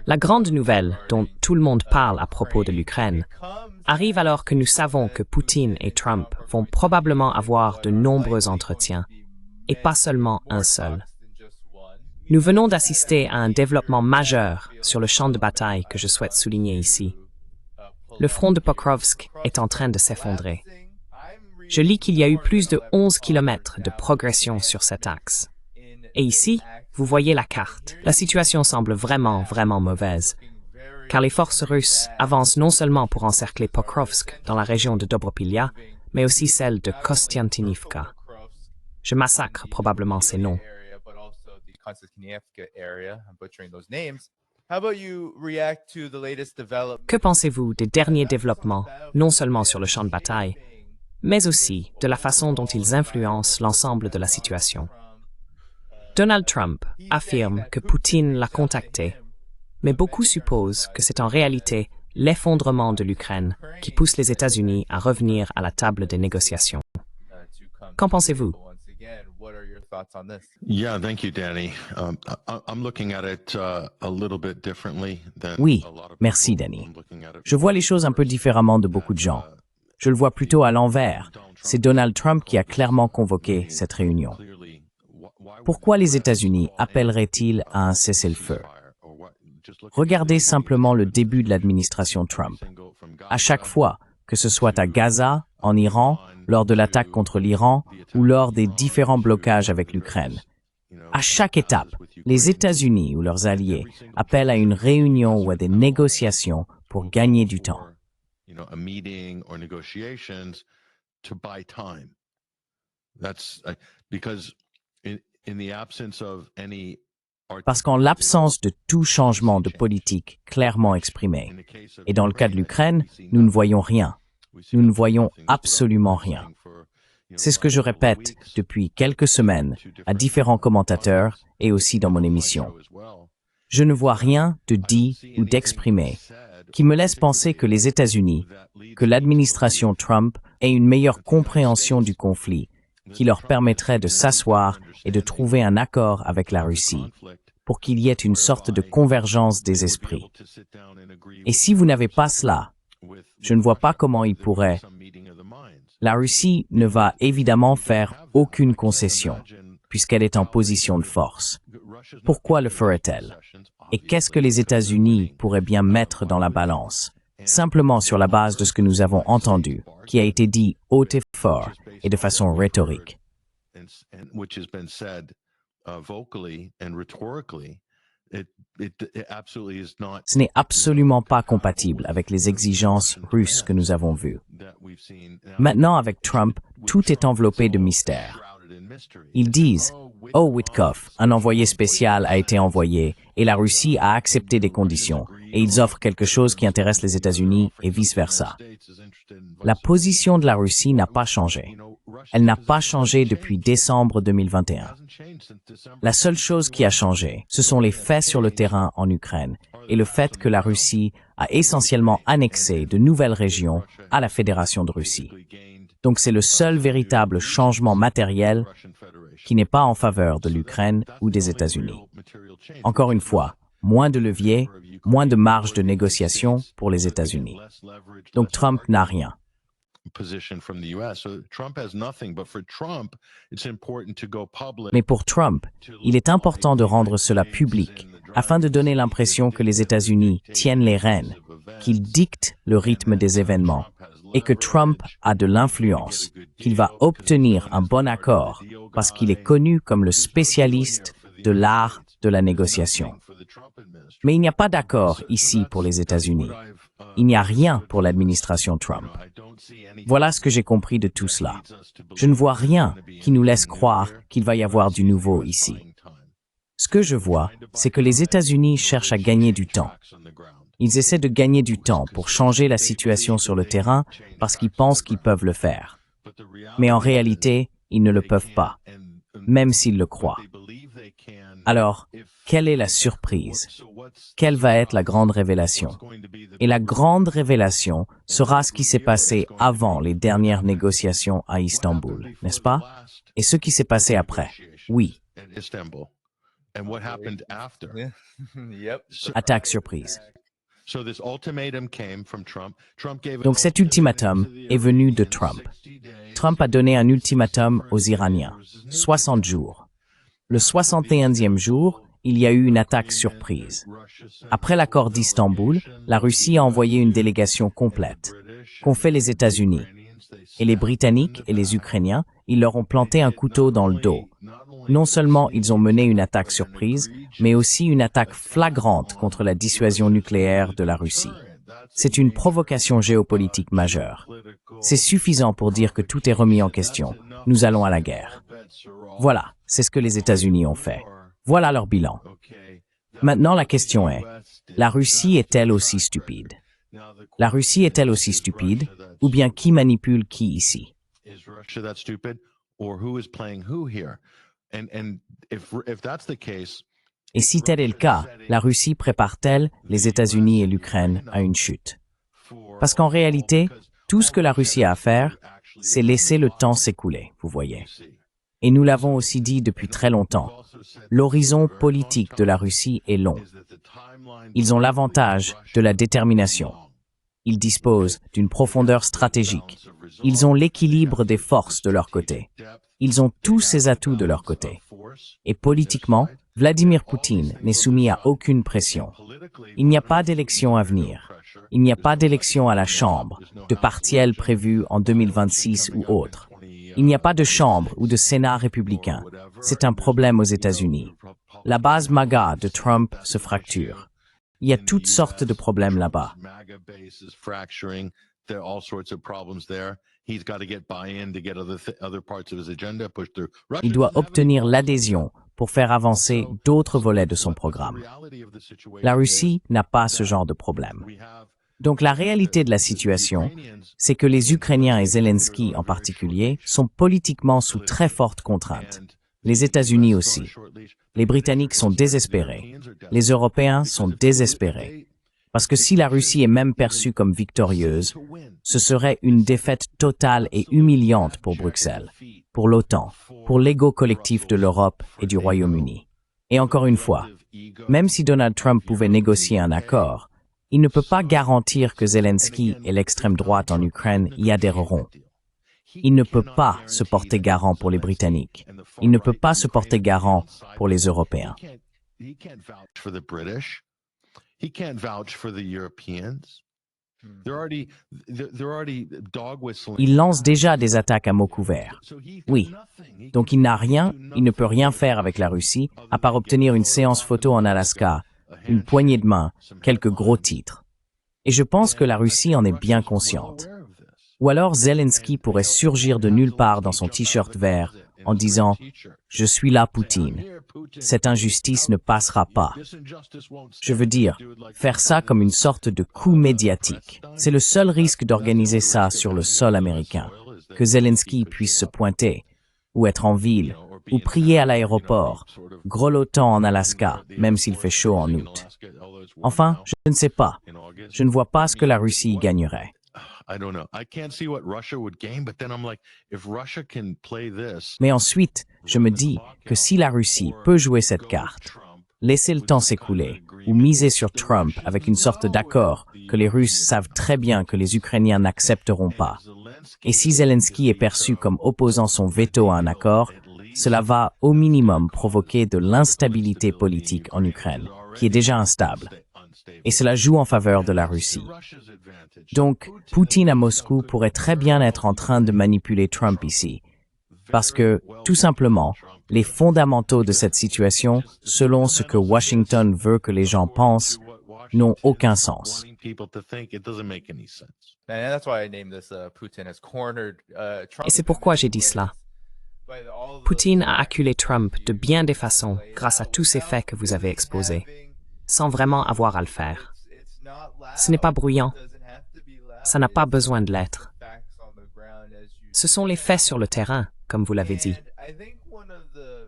La grande nouvelle dont tout le monde parle à propos de l'Ukraine arrive alors que nous savons que Poutine et Trump vont probablement avoir de nombreux entretiens, et pas seulement un seul. Nous venons d'assister à un développement majeur sur le champ de bataille que je souhaite souligner ici. Le front de Pokrovsk est en train de s'effondrer. Je lis qu'il y a eu plus de 11 kilomètres de progression sur cet axe. Et ici, vous voyez la carte. La situation semble vraiment mauvaise, car les forces russes avancent non seulement pour encercler Pokrovsk dans la région de Dobropilya, mais aussi celle de Kostiantynivka. Je massacre probablement ces noms. Que pensez-vous des derniers développements, non seulement sur le champ de bataille, mais aussi de la façon dont ils influencent l'ensemble de la situation? Donald Trump affirme que Poutine l'a contacté, mais beaucoup supposent que c'est en réalité l'effondrement de l'Ukraine qui pousse les États-Unis à revenir à la table des négociations. Qu'en pensez-vous? Yeah, thank you, Danny. I'm looking at it a little bit differently than Oui, a lot of merci people. Danny. I'm looking at it Je vois les choses un peu différemment de beaucoup de gens. Je le vois plutôt à l'envers. C'est Donald Trump qui a clairement convoqué cette réunion. clearly. Pourquoi les États-Unis appelleraient-ils à un cessez-le-feu? Regardez simplement le début de l'administration Trump. À chaque fois, que ce soit à Gaza, en Iran, lors de l'attaque contre l'Iran ou lors des différents blocages avec l'Ukraine, à chaque étape, les États-Unis ou leurs alliés appellent à une réunion ou à des négociations pour gagner du temps. A meeting or negotiations to buy time. That's because in the absence of any Parce qu'en l'absence de tout changement de politique clairement exprimé, et dans le cas de l'Ukraine, nous ne voyons rien. Nous ne voyons absolument rien. C'est ce que je répète depuis quelques semaines à différents commentateurs et aussi dans mon émission. Je ne vois rien de dit ou d'exprimé qui me laisse penser que les États-Unis, que l'administration Trump ait une meilleure compréhension du conflit qui leur permettrait de s'asseoir et de trouver un accord avec la Russie pour qu'il y ait une sorte de convergence des esprits. Et si vous n'avez pas cela, je ne vois pas comment ils pourraient. La Russie ne va évidemment faire aucune concession, puisqu'elle est en position de force. Pourquoi le ferait-elle? Et qu'est-ce que les États-Unis pourraient bien mettre dans la balance? Simplement sur la base de ce que nous avons entendu, qui a été dit haut et fort et de façon rhétorique. Ce n'est absolument pas compatible avec les exigences russes que nous avons vues. Maintenant, avec Trump, tout est enveloppé de mystère. Ils disent « Oh, Witkoff, un envoyé spécial a été envoyé et la Russie a accepté des conditions et ils offrent quelque chose qui intéresse les États-Unis et vice-versa. » La position de la Russie n'a pas changé. Elle n'a pas changé depuis décembre 2021. La seule chose qui a changé, ce sont les faits sur le terrain en Ukraine et le fait que la Russie a essentiellement annexé de nouvelles régions à la Fédération de Russie. Donc c'est le seul véritable changement matériel qui n'est pas en faveur de l'Ukraine ou des États-Unis. Encore une fois, moins de leviers, moins de marge de négociation pour les États-Unis. Donc Trump n'a rien. Mais pour Trump, il est important de rendre cela public afin de donner l'impression que les États-Unis tiennent les rênes, qu'ils dictent le rythme des événements et que Trump a de l'influence, qu'il va obtenir un bon accord parce qu'il est connu comme le spécialiste de l'art de la négociation. Mais il n'y a pas d'accord ici pour les États-Unis. Il n'y a rien pour l'administration Trump. Voilà ce que j'ai compris de tout cela. Je ne vois rien qui nous laisse croire qu'il va y avoir du nouveau ici. Ce que je vois, c'est que les États-Unis cherchent à gagner du temps. Ils essaient de gagner du temps pour changer la situation sur le terrain parce qu'ils pensent qu'ils peuvent le faire. Mais en réalité, ils ne le peuvent pas, même s'ils le croient. Alors, quelle est la surprise? Quelle va être la grande révélation? Et la grande révélation sera ce qui s'est passé avant les dernières négociations à Istanbul, n'est-ce pas? Et ce qui s'est passé après, oui. And what happened after? Attaque surprise. So this ultimatum came from Trump. Donc cet ultimatum est venu de Trump. Trump a donné un ultimatum aux Iraniens, 60 jours. Le 61e jour, il y a eu une attaque surprise. Après l'accord d'Istanbul, la Russie a envoyé une délégation complète, qu'ont fait les États-Unis. Et les Britanniques et les Ukrainiens, ils leur ont planté un couteau dans le dos. Non seulement ils ont mené une attaque surprise, mais aussi une attaque flagrante contre la dissuasion nucléaire de la Russie. C'est une provocation géopolitique majeure. C'est suffisant pour dire que tout est remis en question. Nous allons à la guerre. Voilà, c'est ce que les États-Unis ont fait. Voilà leur bilan. Maintenant, la question est, la Russie est-elle aussi stupide? La Russie est-elle aussi stupide, ou bien qui manipule qui ici? Et si tel est le cas, la Russie prépare-t-elle les États-Unis et l'Ukraine à une chute? Parce qu'en réalité, tout ce que la Russie a à faire, c'est laisser le temps s'écouler, vous voyez. Et nous l'avons aussi dit depuis très longtemps, l'horizon politique de la Russie est long. Ils ont l'avantage de la détermination. Ils disposent d'une profondeur stratégique. Ils ont l'équilibre des forces de leur côté. Ils ont tous ces atouts de leur côté. Et politiquement, Vladimir Poutine n'est soumis à aucune pression. Il n'y a pas d'élection à venir. Il n'y a pas d'élection à la Chambre, de partielle prévue en 2026 ou autre. Il n'y a pas de Chambre ou de Sénat républicain. C'est un problème aux États-Unis. La base MAGA de Trump se fracture. Il y a toutes sortes de problèmes là-bas. Il doit obtenir l'adhésion pour faire avancer d'autres volets de son programme. La Russie n'a pas ce genre de problème. Donc la réalité de la situation, c'est que les Ukrainiens et Zelensky en particulier sont politiquement sous très fortes contraintes. Les États-Unis aussi. Les Britanniques sont désespérés. Les Européens sont désespérés. Parce que si la Russie est même perçue comme victorieuse, ce serait une défaite totale et humiliante pour Bruxelles, pour l'OTAN, pour l'ego collectif de l'Europe et du Royaume-Uni. Et encore une fois, même si Donald Trump pouvait négocier un accord, il ne peut pas garantir que Zelensky et l'extrême droite en Ukraine y adhéreront. Il ne peut pas se porter garant pour les Britanniques. Il ne peut pas se porter garant pour les Européens. Il lance déjà des attaques à mots couverts. Oui. Donc il n'a rien, il ne peut rien faire avec la Russie, à part obtenir une séance photo en Alaska, une poignée de main, quelques gros titres. Et je pense que la Russie en est bien consciente. Ou alors Zelensky pourrait surgir de nulle part dans son t-shirt vert en disant « Je suis là, Poutine. Cette injustice ne passera pas. » Je veux dire, faire ça comme une sorte de coup médiatique. C'est le seul risque d'organiser ça sur le sol américain, que Zelensky puisse se pointer, ou être en ville, ou prier à l'aéroport, grelottant en Alaska, même s'il fait chaud en août. Enfin, je ne sais pas. Je ne vois pas ce que la Russie y gagnerait. Mais ensuite, je me dis que si la Russie peut jouer cette carte, laisser le temps s'écouler, ou miser sur Trump avec une sorte d'accord que les Russes savent très bien que les Ukrainiens n'accepteront pas, et si Zelensky est perçu comme opposant son veto à un accord, cela va au minimum provoquer de l'instabilité politique en Ukraine, qui est déjà instable. Et cela joue en faveur de la Russie. Donc, Poutine à Moscou pourrait très bien être en train de manipuler Trump ici. Parce que, tout simplement, les fondamentaux de cette situation, selon ce que Washington veut que les gens pensent, n'ont aucun sens. Et c'est pourquoi j'ai dit cela. Poutine a acculé Trump de bien des façons grâce à tous ces faits que vous avez exposés, sans vraiment avoir à le faire. Ce n'est pas bruyant. Ça n'a pas besoin de l'être. Ce sont les faits sur le terrain, comme vous l'avez dit.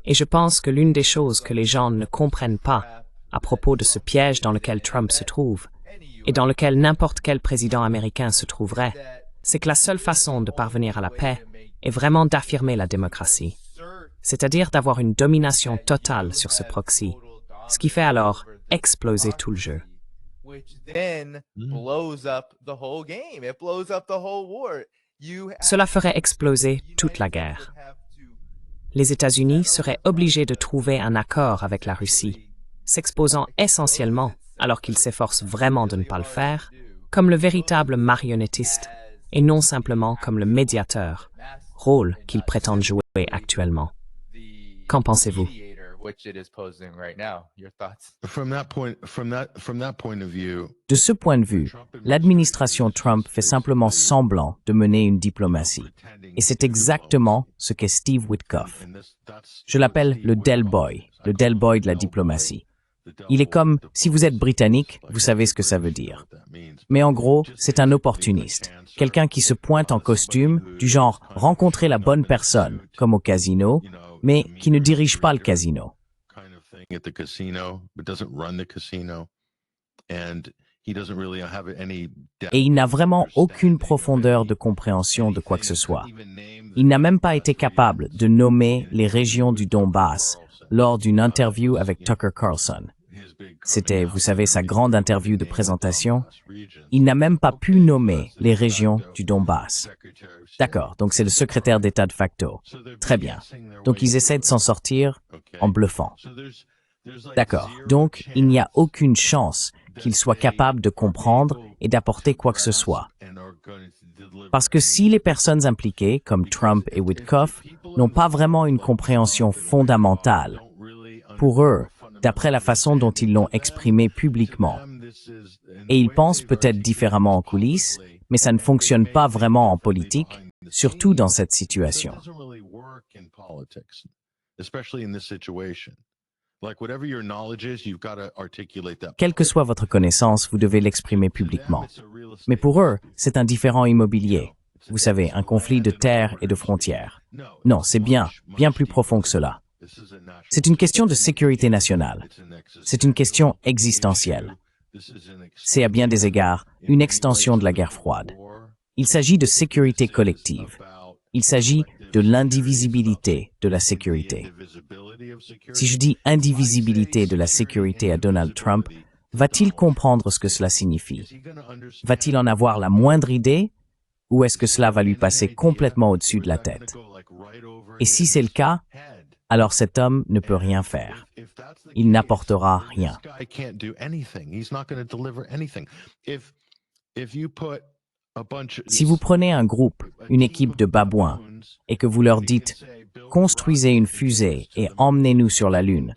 Et je pense que l'une des choses que les gens ne comprennent pas à propos de ce piège dans lequel Trump se trouve, et dans lequel n'importe quel président américain se trouverait, c'est que la seule façon de parvenir à la paix est vraiment d'affirmer la démocratie. c'est-à-dire d'avoir une domination totale sur ce proxy, ce qui fait alors exploser tout le jeu. Cela ferait exploser toute la guerre. Les États-Unis seraient obligés de trouver un accord avec la Russie, s'exposant essentiellement, alors qu'ils s'efforcent vraiment de ne pas le faire, comme le véritable marionnettiste et non simplement comme le médiateur, rôle qu'ils prétendent jouer actuellement. Qu'en pensez-vous? De ce point de vue, l'administration Trump fait simplement semblant de mener une diplomatie. Et c'est exactement ce qu'est Steve Witkoff. Je l'appelle le Del Boy de la diplomatie. Il est comme, si vous êtes britannique, vous savez ce que ça veut dire. Mais en gros, c'est un opportuniste, quelqu'un qui se pointe en costume, du genre rencontrer la bonne personne, comme au casino, mais qui ne dirige pas le casino. Et il n'a vraiment aucune profondeur de compréhension de quoi que ce soit. Il n'a même pas été capable de nommer les régions du Donbass lors d'une interview avec Tucker Carlson. C'était, vous savez, sa grande interview de présentation. Il n'a même pas pu nommer les régions du Donbass. D'accord, donc c'est le secrétaire d'État de facto. Très bien. Donc ils essaient de s'en sortir en bluffant. D'accord, donc il n'y a aucune chance qu'il soit capable de comprendre et d'apporter quoi que ce soit. Parce que si les personnes impliquées, comme Trump et Witkoff, n'ont pas vraiment une compréhension fondamentale, pour eux, d'après la façon dont ils l'ont exprimé publiquement, et ils pensent peut-être différemment en coulisses, mais ça ne fonctionne pas vraiment en politique, surtout dans cette situation. Quelle que soit votre connaissance, vous devez l'exprimer publiquement. Mais pour eux, c'est un différend immobilier. Vous savez, un conflit de terres et de frontières. Non, c'est bien plus profond que cela. C'est une question de sécurité nationale. C'est une question existentielle. C'est à bien des égards une extension de la guerre froide. Il s'agit de sécurité collective. Il s'agit de l'indivisibilité de la sécurité. Si je dis indivisibilité de la sécurité à Donald Trump, va-t-il comprendre ce que cela signifie? Va-t-il en avoir la moindre idée? Ou est-ce que cela va lui passer complètement au-dessus de la tête? Et si c'est le cas, alors cet homme ne peut rien faire. Il n'apportera rien. Si vous prenez un groupe, une équipe de babouins, et que vous leur dites « Construisez une fusée et emmenez-nous sur la Lune »,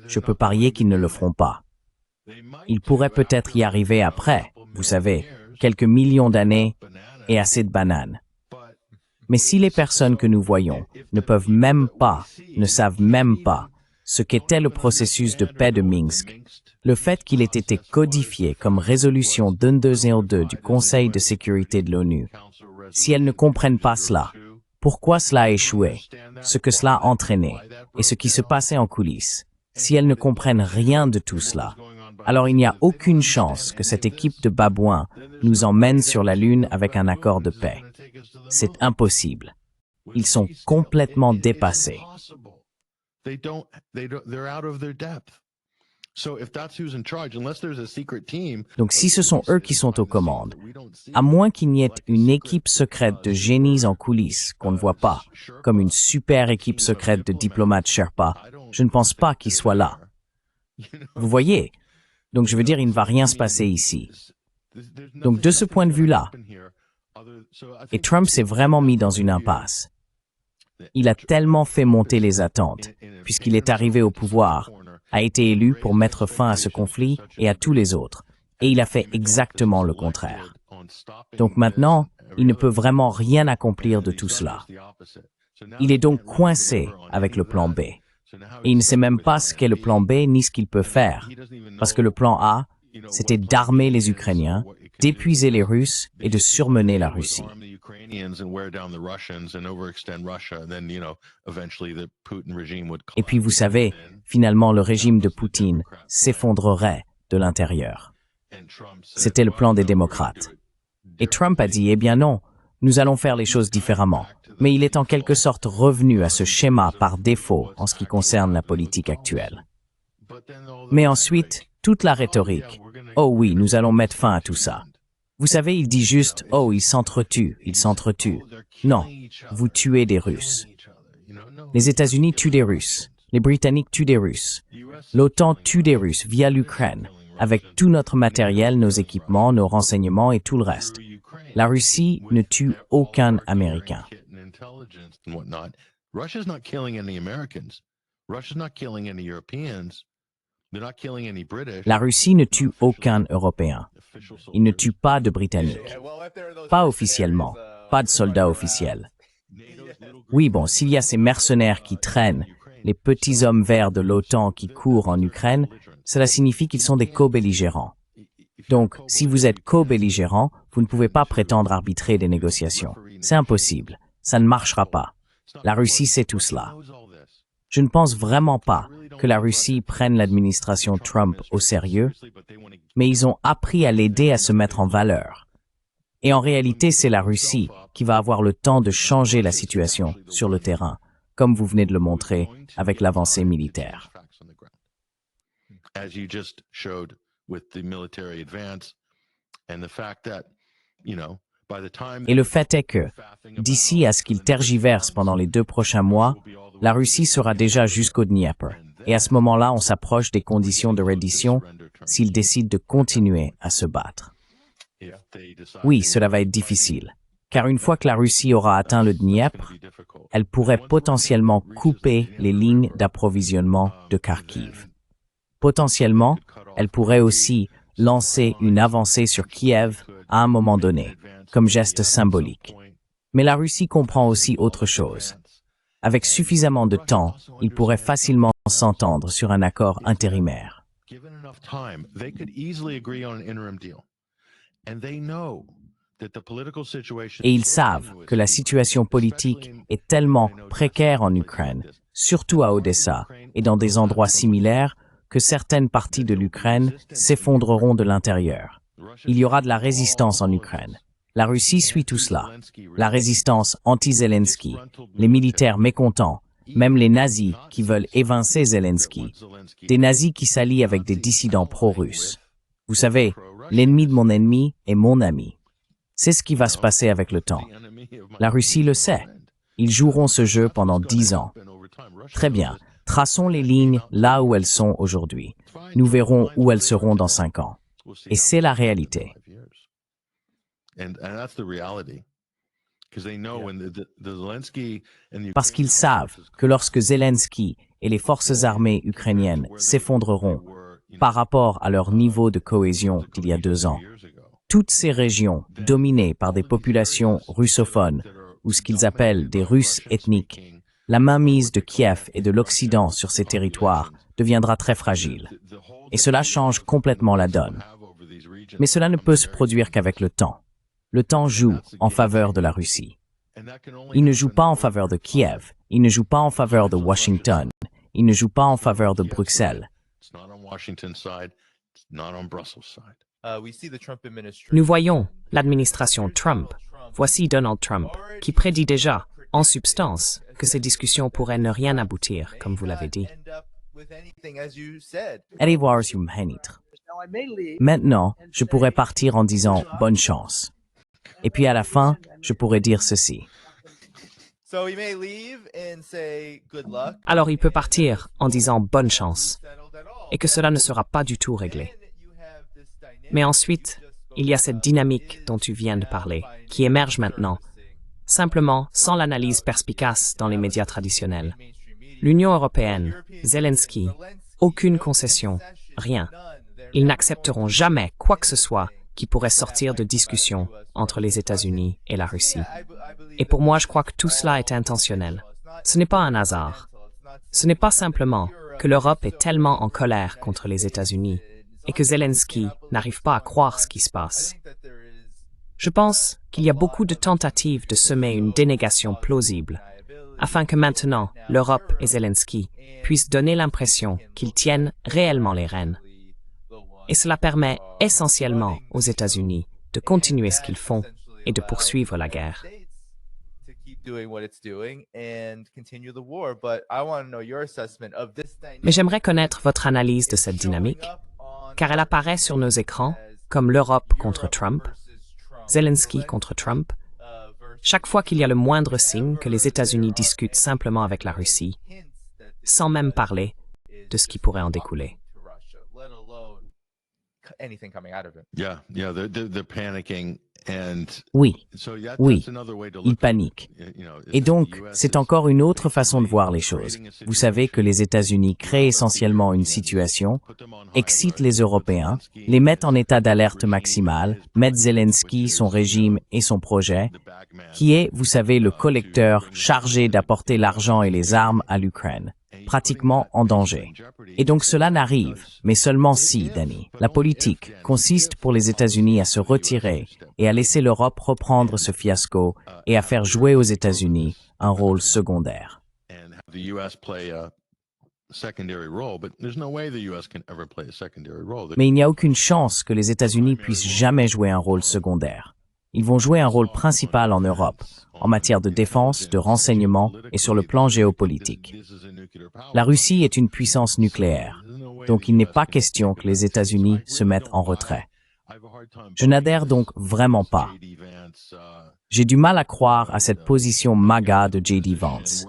je peux parier qu'ils ne le feront pas. Ils pourraient peut-être y arriver après, vous savez, quelques millions d'années et assez de bananes. Mais si les personnes que nous voyons ne peuvent même pas, ne savent même pas ce qu'était le processus de paix de Minsk, le fait qu'il ait été codifié comme résolution 2202 du Conseil de sécurité de l'ONU, si elles ne comprennent pas cela, pourquoi cela a échoué, ce que cela a entraîné et ce qui se passait en coulisses, si elles ne comprennent rien de tout cela, alors il n'y a aucune chance que cette équipe de babouins nous emmène sur la Lune avec un accord de paix. C'est impossible. Ils sont complètement dépassés. Donc si ce sont eux qui sont aux commandes, à moins qu'il n'y ait une équipe secrète de génies en coulisses qu'on ne voit pas, comme une super équipe secrète de diplomates Sherpa, je ne pense pas qu'ils soient là. Vous voyez? Donc je veux dire, il ne va rien se passer ici. Donc de ce point de vue-là, et Trump s'est vraiment mis dans une impasse. Il a tellement fait monter les attentes, puisqu'il est arrivé au pouvoir, a été élu pour mettre fin à ce conflit et à tous les autres, et il a fait exactement le contraire. Donc maintenant, il ne peut vraiment rien accomplir de tout cela. Il est donc coincé avec le plan B. Et il ne sait même pas ce qu'est le plan B ni ce qu'il peut faire, parce que le plan A, c'était d'armer les Ukrainiens, d'épuiser les Russes et de surmener la Russie. Et puis vous savez, finalement le régime de Poutine s'effondrerait de l'intérieur. C'était le plan des démocrates. Et Trump a dit, eh bien non, Nous allons faire les choses différemment. Mais il est en quelque sorte revenu à ce schéma par défaut en ce qui concerne la politique actuelle. Mais ensuite, toute la rhétorique. Oh oui, nous allons mettre fin à tout ça. Vous savez, il dit juste, oh, ils s'entretuent, ils s'entretuent. Non, vous tuez des Russes. Les États-Unis tuent des Russes. Les Britanniques tuent des Russes. L'OTAN tue des Russes via l'Ukraine, avec tout notre matériel, nos équipements, nos renseignements et tout le reste. La Russie ne tue aucun Américain. Russia's not killing any Americans. Russia's not killing any Europeans. They're not killing any British. La Russie ne tue aucun Européen. Il ne tue pas de Britanniques. Pas officiellement. Pas de soldats officiels. Oui, bon, s'il y a ces mercenaires qui traînent, les petits hommes verts de l'OTAN qui courent en Ukraine, cela signifie qu'ils sont des co-belligérants. Donc, si vous êtes co-belligérant, vous ne pouvez pas prétendre arbitrer des négociations. C'est impossible. Ça ne marchera pas. La Russie sait tout cela. Je ne pense vraiment pas que la Russie prenne l'administration Trump au sérieux, mais ils ont appris à l'aider à se mettre en valeur. Et en réalité, c'est la Russie qui va avoir le temps de changer la situation sur le terrain, comme vous venez de le montrer avec l'avancée militaire. As you just showed with the military advance and the fact that, by the time Et le fait est que, d'ici à ce qu'il tergiverse pendant les 2 prochains mois, la Russie sera déjà jusqu'au Dniepr. Et à ce moment-là, on s'approche des conditions de reddition s'il décide de continuer à se battre. Oui, cela va être difficile, car une fois que la Russie aura atteint le Dniepr, elle pourrait potentiellement couper les lignes d'approvisionnement de Kharkiv. Potentiellement, elle pourrait aussi lancer une avancée sur Kiev à un moment donné, comme geste symbolique. Mais la Russie comprend aussi autre chose. Avec suffisamment de temps, il pourrait facilement s'entendre sur un accord intérimaire. Et ils savent que la situation politique est tellement précaire en Ukraine, surtout à Odessa et dans des endroits similaires, que certaines parties de l'Ukraine s'effondreront de l'intérieur. Il y aura de la résistance en Ukraine. La Russie suit tout cela. La résistance anti-Zelensky, les militaires mécontents, même les nazis qui veulent évincer Zelensky, des nazis qui s'allient avec des dissidents pro-russes. Vous savez, l'ennemi de mon ennemi est mon ami. C'est ce qui va se passer avec le temps. La Russie le sait. Ils joueront ce jeu pendant 10 ans. Très bien. Traçons les lignes là où elles sont aujourd'hui. Nous verrons où elles seront dans 5 ans. Et c'est la réalité. Parce qu'ils savent que lorsque Zelensky et les forces armées ukrainiennes s'effondreront par rapport à leur niveau de cohésion d'il y a 2 ans, toutes ces régions dominées par des populations russophones ou ce qu'ils appellent des Russes ethniques, la mainmise de Kiev et de l'Occident sur ces territoires deviendra très fragile. Et cela change complètement la donne. Mais cela ne peut se produire qu'avec le temps. Le temps joue en faveur de la Russie. Il ne joue pas en faveur de Kiev, il ne joue pas en faveur de Washington, il ne joue pas en faveur de Bruxelles. Nous voyons l'administration Trump, voici Donald Trump, qui prédit déjà, en substance, que ces discussions pourraient ne rien aboutir, comme vous l'avez dit. Allez voir si vous m'hénitre. Maintenant, je pourrais partir en disant « bonne chance ». Et puis à la fin, je pourrais dire ceci. Alors il peut partir en disant « bonne chance » et que cela ne sera pas du tout réglé. Mais ensuite, il y a cette dynamique dont tu viens de parler, qui émerge maintenant, simplement sans l'analyse perspicace dans les médias traditionnels. L'Union européenne, Zelensky, aucune concession, rien. Ils n'accepteront jamais quoi que ce soit qui pourrait sortir de discussion entre les États-Unis et la Russie. Et pour moi, je crois que tout cela est intentionnel. Ce n'est pas un hasard. Ce n'est pas simplement que l'Europe est tellement en colère contre les États-Unis et que Zelensky n'arrive pas à croire ce qui se passe. Je pense qu'il y a beaucoup de tentatives de semer une dénégation plausible, afin que maintenant l'Europe et Zelensky puissent donner l'impression qu'ils tiennent réellement les rênes. Et cela permet essentiellement aux États-Unis de continuer ce qu'ils font et de poursuivre la guerre. Mais j'aimerais connaître votre analyse de cette dynamique, car elle apparaît sur nos écrans comme l'Europe contre Trump, Zelensky contre Trump, chaque fois qu'il y a le moindre signe que les États-Unis discutent simplement avec la Russie, sans même parler de ce qui pourrait en découler. They're panicking. Oui, oui, ils paniquent. Et donc, c'est encore une autre façon de voir les choses. Vous savez que les États-Unis créent essentiellement une situation, excitent les Européens, les mettent en état d'alerte maximale, mettent Zelensky, son régime et son projet, qui est, vous savez, le collecteur chargé d'apporter l'argent et les armes à l'Ukraine, pratiquement en danger. Et donc cela n'arrive, mais seulement si, Danny. La politique consiste pour les États-Unis à se retirer et à laisser l'Europe reprendre ce fiasco et à faire jouer aux États-Unis un rôle secondaire. Mais il n'y a aucune chance que les États-Unis puissent jamais jouer un rôle secondaire. Ils vont jouer un rôle principal en Europe, en matière de défense, de renseignement et sur le plan géopolitique. La Russie est une puissance nucléaire, donc il n'est pas question que les États-Unis se mettent en retrait. Je n'adhère donc vraiment pas. J'ai du mal à croire à cette position MAGA de J.D. Vance.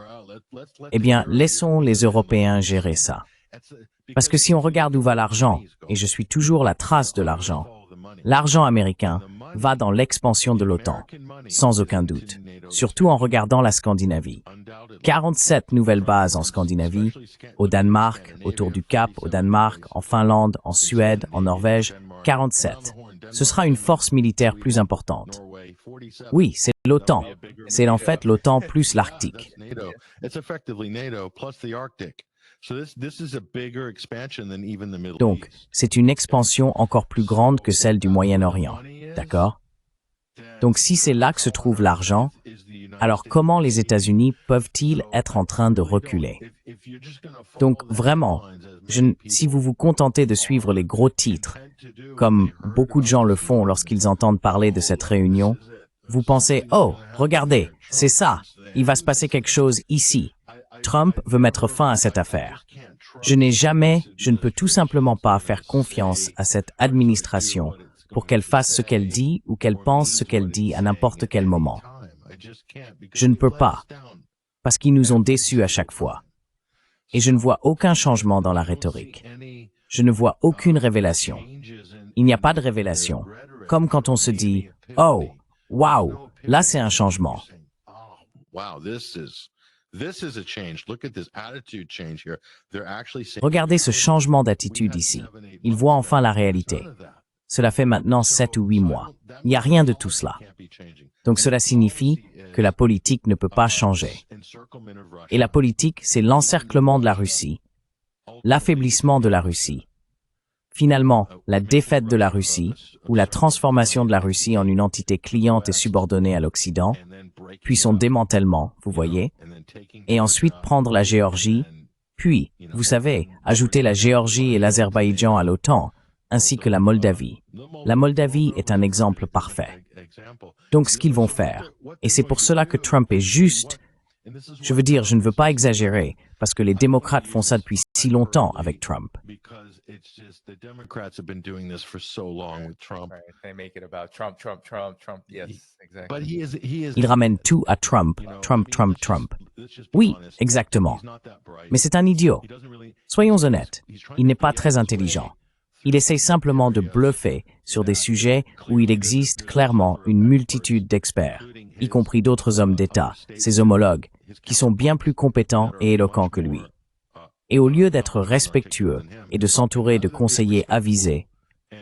Eh bien, laissons les Européens gérer ça. Parce que si on regarde où va l'argent, et je suis toujours la trace de l'argent américain va dans l'expansion de l'OTAN, sans aucun doute, surtout en regardant la Scandinavie. 47 nouvelles bases en Scandinavie, au Danemark, autour du Cap, au Danemark, en Finlande, en Suède, en Norvège, 47. Ce sera une force militaire plus importante. Oui, c'est l'OTAN. C'est en fait l'OTAN plus l'Arctique. Donc, c'est une expansion encore plus grande que celle du Moyen-Orient, d'accord? Donc, si c'est là que se trouve l'argent, alors comment les États-Unis peuvent-ils être en train de reculer? Donc, vraiment, si vous vous contentez de suivre les gros titres, comme beaucoup de gens le font lorsqu'ils entendent parler de cette réunion, vous pensez « Oh, regardez, c'est ça, il va se passer quelque chose ici. Trump veut mettre fin à cette affaire. » Je ne peux tout simplement pas faire confiance à cette administration pour qu'elle fasse ce qu'elle dit ou qu'elle pense ce qu'elle dit à n'importe quel moment. Je ne peux pas, parce qu'ils nous ont déçus à chaque fois. Et je ne vois aucun changement dans la rhétorique. Je ne vois aucune révélation. Il n'y a pas de révélation. Comme quand on se dit « Oh, wow, là c'est un changement. » Regardez ce changement d'attitude ici. Ils voient enfin la réalité. Cela fait maintenant 7 ou 8 mois. Il n'y a rien de tout cela. Donc cela signifie que la politique ne peut pas changer. Et la politique, c'est l'encerclement de la Russie, l'affaiblissement de la Russie, finalement la défaite de la Russie ou la transformation de la Russie en une entité cliente et subordonnée à l'Occident, puis son démantèlement, vous voyez, et ensuite prendre la Géorgie, puis, vous savez, ajouter la Géorgie et l'Azerbaïdjan à l'OTAN, ainsi que la Moldavie. La Moldavie est un exemple parfait. Donc ce qu'ils vont faire, et c'est pour cela que Trump est juste, je veux dire, je ne veux pas exagérer, parce que les démocrates font ça depuis si longtemps avec Trump. Ils ramènent tout à Trump, Trump, Trump, Trump. Oui, exactement. Mais c'est un idiot. Soyons honnêtes, il n'est pas très intelligent. Il essaie simplement de bluffer sur des sujets où il existe clairement une multitude d'experts, y compris d'autres hommes d'État, ses homologues, qui sont bien plus compétents et éloquents que lui. Et au lieu d'être respectueux et de s'entourer de conseillers avisés,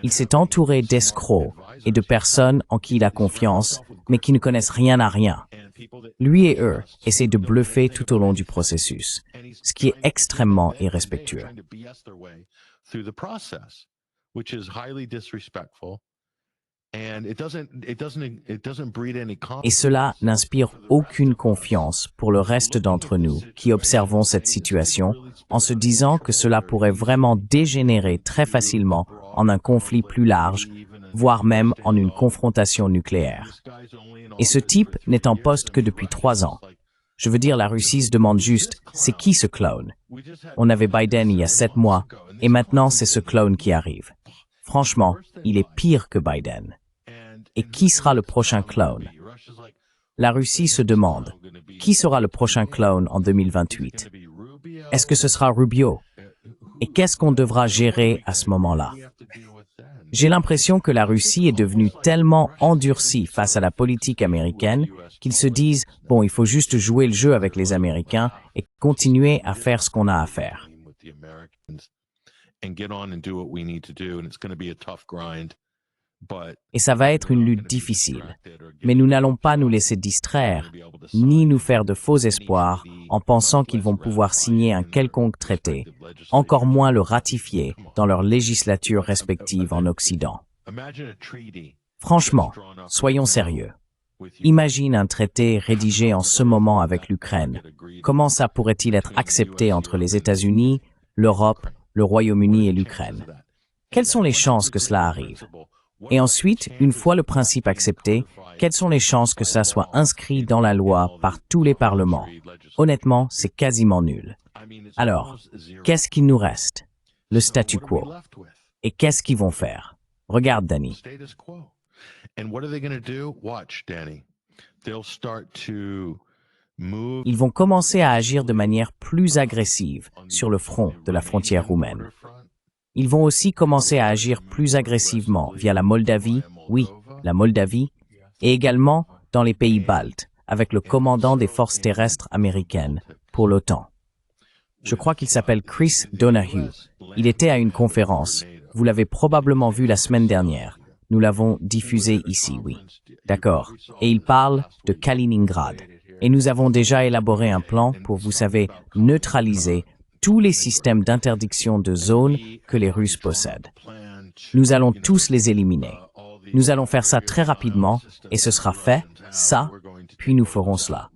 il s'est entouré d'escrocs et de personnes en qui il a confiance, mais qui ne connaissent rien à rien. Lui et eux essaient de bluffer tout au long du processus, ce qui est extrêmement irrespectueux. Et cela n'inspire aucune confiance pour le reste d'entre nous qui observons cette situation en se disant que cela pourrait vraiment dégénérer très facilement en un conflit plus large voire même en une confrontation nucléaire. Et ce type n'est en poste que depuis 3 ans. Je veux dire, la Russie se demande juste, c'est qui ce clone? On avait Biden il y a 7 mois, et maintenant c'est ce clone qui arrive. Franchement, il est pire que Biden. Et qui sera le prochain clone? La Russie se demande, qui sera le prochain clone en 2028? Est-ce que ce sera Rubio? Et qu'est-ce qu'on devra gérer à ce moment-là? J'ai l'impression que la Russie est devenue tellement endurcie face à la politique américaine qu'ils se disent « bon, il faut juste jouer le jeu avec les Américains et continuer à faire ce qu'on a à faire ». Et ça va être une lutte difficile. Mais nous n'allons pas nous laisser distraire, ni nous faire de faux espoirs en pensant qu'ils vont pouvoir signer un quelconque traité, encore moins le ratifier dans leurs législatures respectives en Occident. Franchement, soyons sérieux. Imagine un traité rédigé en ce moment avec l'Ukraine. Comment ça pourrait-il être accepté entre les États-Unis, l'Europe, le Royaume-Uni et l'Ukraine? Quelles sont les chances que cela arrive? Et ensuite, une fois le principe accepté, quelles sont les chances que ça soit inscrit dans la loi par tous les parlements? Honnêtement, c'est quasiment nul. Alors, qu'est-ce qu'il nous reste? Le statu quo. Et qu'est-ce qu'ils vont faire? Regarde, Danny. Ils vont commencer à agir de manière plus agressive sur le front de la frontière roumaine. Ils vont aussi commencer à agir plus agressivement via la Moldavie, oui, la Moldavie, et également dans les pays baltes, avec le commandant des forces terrestres américaines pour l'OTAN. Je crois qu'il s'appelle Chris Donahue. Il était à une conférence. Vous l'avez probablement vu la semaine dernière. Nous l'avons diffusé ici, oui. D'accord. Et il parle de Kaliningrad. Et nous avons déjà élaboré un plan pour, vous savez, neutraliser tous les systèmes d'interdiction de zone que les Russes possèdent. Nous allons tous les éliminer. Nous allons faire ça très rapidement et ce sera fait, ça, puis nous ferons cela.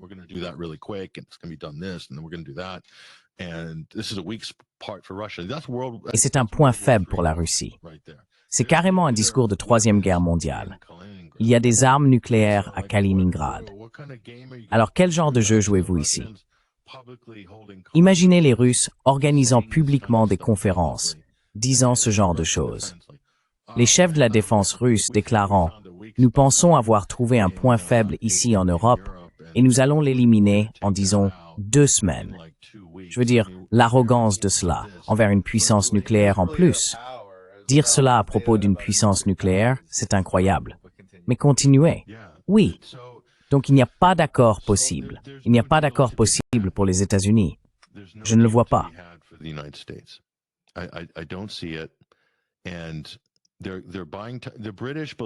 Et c'est un point faible pour la Russie. C'est carrément un discours de Troisième Guerre mondiale. Il y a des armes nucléaires à Kaliningrad. Alors quel genre de jeu jouez-vous ici? Imaginez les Russes organisant publiquement des conférences, disant ce genre de choses. Les chefs de la défense russe déclarant « Nous pensons avoir trouvé un point faible ici en Europe et nous allons l'éliminer en, disons, 2 semaines. » Je veux dire, l'arrogance de cela envers une puissance nucléaire en plus. Dire cela à propos d'une puissance nucléaire, c'est incroyable. Mais continuez. Oui. Donc il n'y a pas d'accord possible. Il n'y a pas d'accord possible pour les États-Unis. Je ne le vois pas.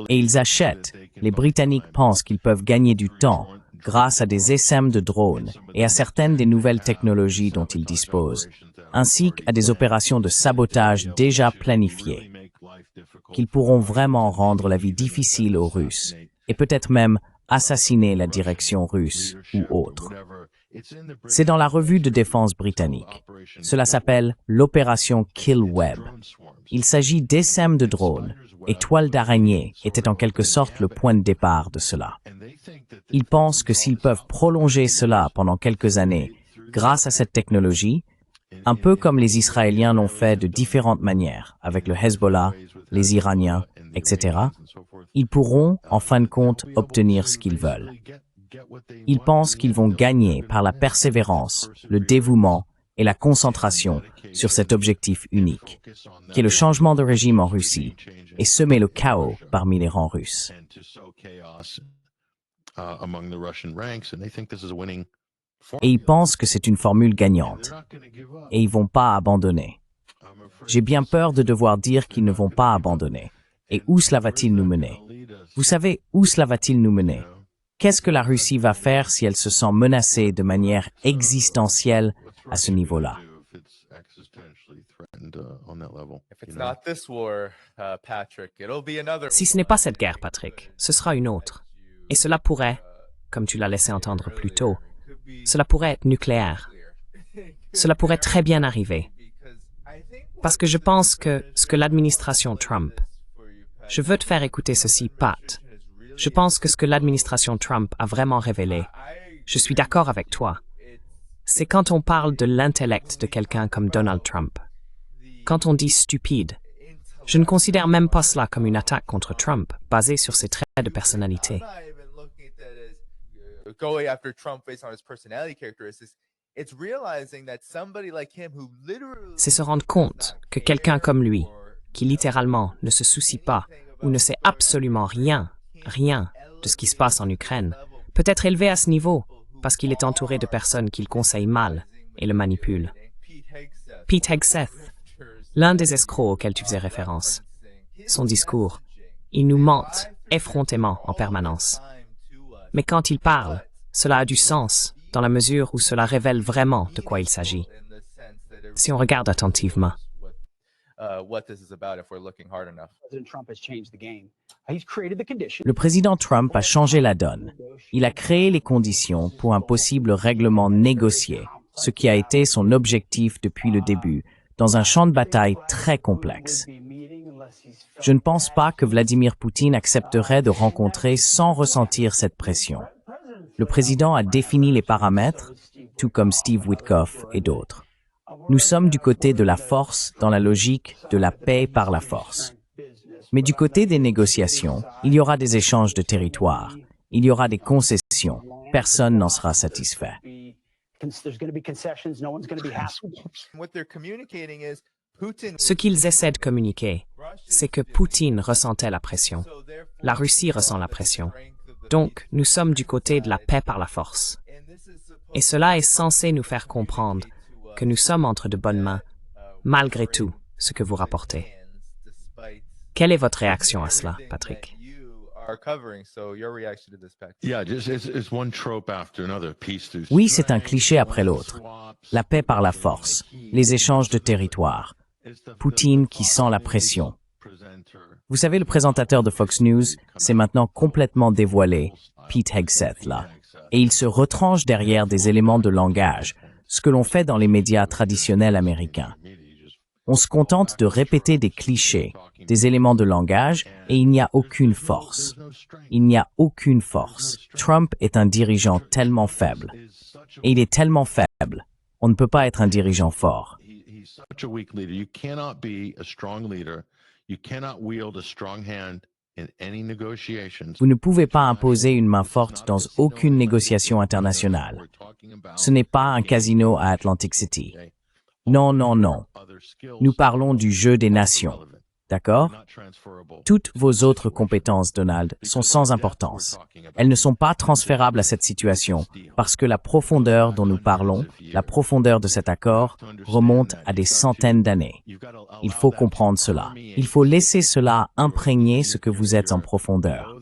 Et ils achètent. Les Britanniques pensent qu'ils peuvent gagner du temps grâce à des essaim de drones et à certaines des nouvelles technologies dont ils disposent, ainsi qu'à des opérations de sabotage déjà planifiées, qu'ils pourront vraiment rendre la vie difficile aux Russes et peut-être même assassiner la direction russe ou autre. C'est dans la revue de défense britannique. Cela s'appelle l'opération Kill Web. Il s'agit d'essaim de drones et toiles d'araignée était en quelque sorte le point de départ de cela. Ils pensent que s'ils peuvent prolonger cela pendant quelques années grâce à cette technologie, un peu comme les Israéliens l'ont fait de différentes manières avec le Hezbollah, les Iraniens, etc., ils pourront, en fin de compte, obtenir ce qu'ils veulent. Ils pensent qu'ils vont gagner par la persévérance, le dévouement et la concentration sur cet objectif unique, qui est le changement de régime en Russie et semer le chaos parmi les rangs russes. Et ils pensent que c'est une formule gagnante. Et ils vont pas abandonner. J'ai bien peur de devoir dire qu'ils ne vont pas abandonner. Et où cela va-t-il nous mener? Vous savez, où cela va-t-il nous mener? Qu'est-ce que la Russie va faire si elle se sent menacée de manière existentielle à ce niveau-là? Si ce n'est pas cette guerre, Patrick, ce sera une autre. Et cela pourrait, comme tu l'as laissé entendre plus tôt, cela pourrait être nucléaire. Cela pourrait très bien arriver. Parce que je pense que ce que l'administration Trump Je veux te faire écouter ceci, Pat. Je pense que ce que l'administration Trump a vraiment révélé, je suis d'accord avec toi, c'est quand on parle de l'intellect de quelqu'un comme Donald Trump. Quand on dit stupide, je ne considère même pas cela comme une attaque contre Trump, basée sur ses traits de personnalité. C'est se rendre compte que quelqu'un comme lui, qui littéralement ne se soucie pas ou ne sait absolument rien de ce qui se passe en Ukraine, peut être élevé à ce niveau parce qu'il est entouré de personnes qu'il conseille mal et le manipulent. Pete Hegseth, l'un des escrocs auxquels tu faisais référence. Son discours, il nous mente effrontément en permanence. Mais quand il parle, cela a du sens dans la mesure où cela révèle vraiment de quoi il s'agit. Si on regarde attentivement. Le président Trump a changé la donne. Il a créé les conditions pour un possible règlement négocié, ce qui a été son objectif depuis le début, dans un champ de bataille très complexe. Je ne pense pas que Vladimir Poutine accepterait de rencontrer sans ressentir cette pression. Le président a défini les paramètres, tout comme Steve Witkoff et d'autres. Nous sommes du côté de la force dans la logique de la paix par la force. Mais du côté des négociations, il y aura des échanges de territoire, il y aura des concessions, personne n'en sera satisfait. Ce qu'ils essaient de communiquer, c'est que Poutine ressentait la pression. La Russie ressent la pression. Donc, nous sommes du côté de la paix par la force. Et cela est censé nous faire comprendre que nous sommes entre de bonnes mains, malgré tout ce que vous rapportez. Quelle est votre réaction à cela, Patrick? Oui, c'est un cliché après l'autre. La paix par la force, les échanges de territoire, Poutine qui sent la pression. Vous savez, le présentateur de Fox News s'est maintenant complètement dévoilé, Pete Hegseth là, et il se retranche derrière des éléments de langage, ce que l'on fait dans les médias traditionnels américains. On se contente de répéter des clichés, des éléments de langage, et il n'y a aucune force. Il n'y a aucune force. Trump est un dirigeant tellement faible. Et il est tellement faible. On ne peut pas être un dirigeant fort. Vous ne pouvez pas imposer une main forte dans aucune négociation internationale. Ce n'est pas un casino à Atlantic City. Non, non, non. Nous parlons du jeu des nations. D'accord? Toutes vos autres compétences, Donald, sont sans importance. Elles ne sont pas transférables à cette situation parce que la profondeur dont nous parlons, la profondeur de cet accord, remonte à des centaines d'années. Il faut comprendre cela. Il faut laisser cela imprégner ce que vous êtes en profondeur.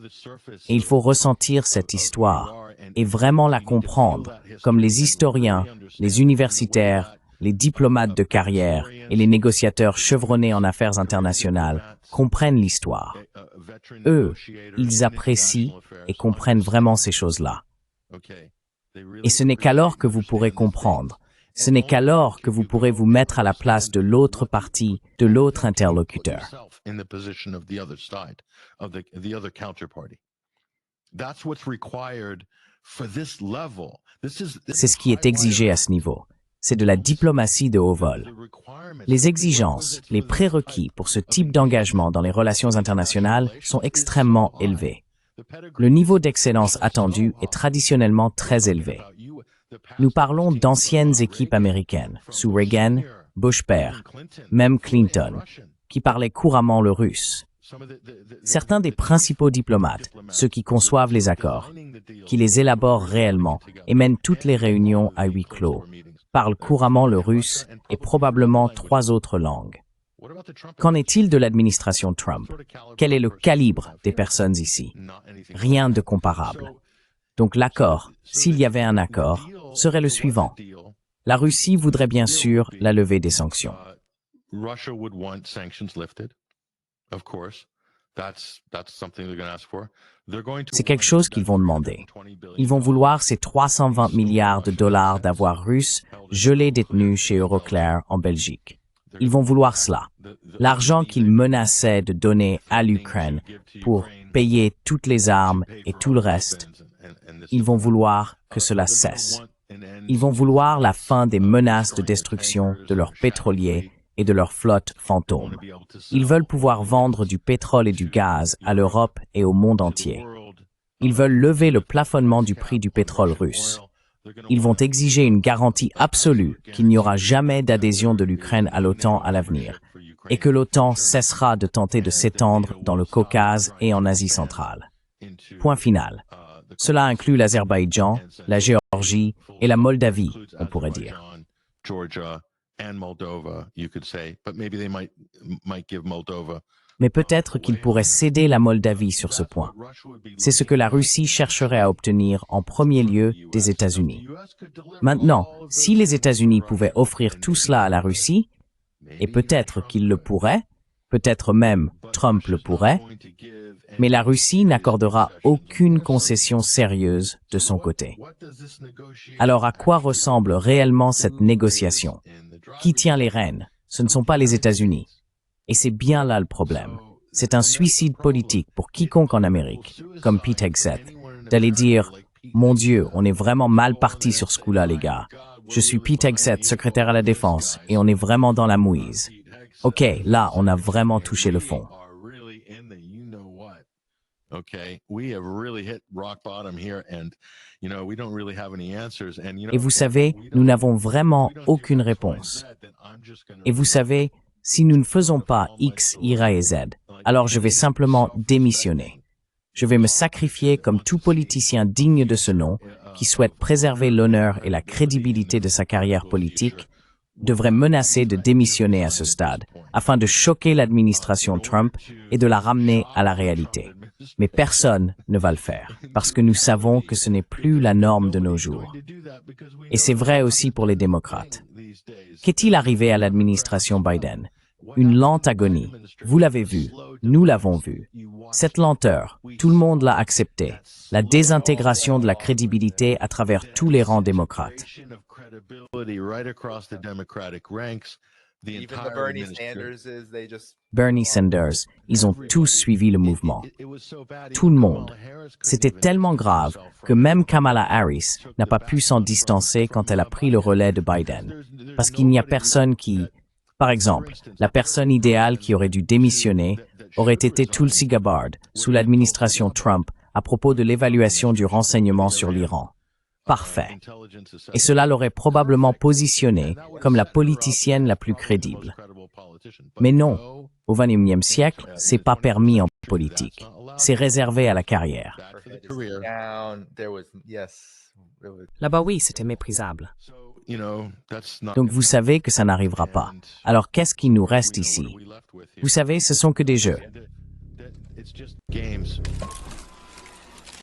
Et il faut ressentir cette histoire et vraiment la comprendre, comme les historiens, les universitaires, les diplomates de carrière et les négociateurs chevronnés en affaires internationales comprennent l'histoire. Eux, ils apprécient et comprennent vraiment ces choses-là. Et ce n'est qu'alors que vous pourrez comprendre. Ce n'est qu'alors que vous pourrez vous mettre à la place de l'autre partie, de l'autre interlocuteur. C'est ce qui est exigé à ce niveau. C'est de la diplomatie de haut vol. Les exigences, les prérequis pour ce type d'engagement dans les relations internationales sont extrêmement élevés. Le niveau d'excellence attendu est traditionnellement très élevé. Nous parlons d'anciennes équipes américaines, sous Reagan, Bush père, même Clinton, qui parlaient couramment le russe. Certains des principaux diplomates, ceux qui conçoivent les accords, qui les élaborent réellement et mènent toutes les réunions à huis clos, parlent couramment le russe et probablement 3 autres langues. Qu'en est-il de l'administration Trump? Quel est le calibre des personnes ici? Rien de comparable. Donc l'accord, s'il y avait un accord, serait le suivant. La Russie voudrait bien sûr la levée des sanctions. C'est quelque chose qu'ils vont demander. Ils vont vouloir ces 320 milliards de dollars d'avoirs russes gelés détenus chez Euroclear en Belgique. Ils vont vouloir cela. L'argent qu'ils menaçaient de donner à l'Ukraine pour payer toutes les armes et tout le reste, ils vont vouloir que cela cesse. Ils vont vouloir la fin des menaces de destruction de leurs pétroliers et de leurs flottes fantômes. Ils veulent pouvoir vendre du pétrole et du gaz à l'Europe et au monde entier. Ils veulent lever le plafonnement du prix du pétrole russe. Ils vont exiger une garantie absolue qu'il n'y aura jamais d'adhésion de l'Ukraine à l'OTAN à l'avenir et que l'OTAN cessera de tenter de s'étendre dans le Caucase et en Asie centrale. Point final. Cela inclut l'Azerbaïdjan, la Géorgie et la Moldavie, on pourrait dire. Mais peut-être qu'ils pourraient céder la Moldavie sur ce point. C'est ce que la Russie chercherait à obtenir en premier lieu des États-Unis. Maintenant, si les États-Unis pouvaient offrir tout cela à la Russie, et peut-être qu'ils le pourraient, peut-être même Trump le pourrait, mais la Russie n'accordera aucune concession sérieuse de son côté. Alors à quoi ressemble réellement cette négociation? Qui tient les rênes? Ce ne sont pas les États-Unis. Et c'est bien là le problème. C'est un suicide politique pour quiconque en Amérique, comme Pete Hegseth, d'aller dire « Mon Dieu, on est vraiment mal parti sur ce coup-là, les gars. Je suis Pete Hegseth, secrétaire à la Défense, et on est vraiment dans la mouise. OK, là, on a vraiment touché le fond. » Et vous savez, nous n'avons vraiment aucune réponse. Et vous savez, si nous ne faisons pas X, Y et Z, alors je vais simplement démissionner. Je vais me sacrifier comme tout politicien digne de ce nom, qui souhaite préserver l'honneur et la crédibilité de sa carrière politique, devrait menacer de démissionner à ce stade, afin de choquer l'administration Trump et de la ramener à la réalité. Mais personne ne va le faire, parce que nous savons que ce n'est plus la norme de nos jours. Et c'est vrai aussi pour les démocrates. Qu'est-il arrivé à l'administration Biden? Une lente agonie. Vous l'avez vu, nous l'avons vu. Cette lenteur, tout le monde l'a acceptée. La désintégration de la crédibilité à travers tous les rangs démocrates. Bernie Sanders, ils ont tous suivi le mouvement. Tout le monde. C'était tellement grave que même Kamala Harris n'a pas pu s'en distancer quand elle a pris le relais de Biden. Parce qu'il n'y a personne qui... Par exemple, la personne idéale qui aurait dû démissionner aurait été Tulsi Gabbard, sous l'administration Trump, à propos de l'évaluation du renseignement sur l'Iran. Parfait. Et cela l'aurait probablement positionnée comme la politicienne la plus crédible. Mais non, au XXIe siècle, c'est pas permis en politique. C'est réservé à la carrière. Là-bas, oui, c'était méprisable. Donc vous savez que ça n'arrivera pas. Alors qu'est-ce qui nous reste ici? Vous savez, ce sont que des jeux.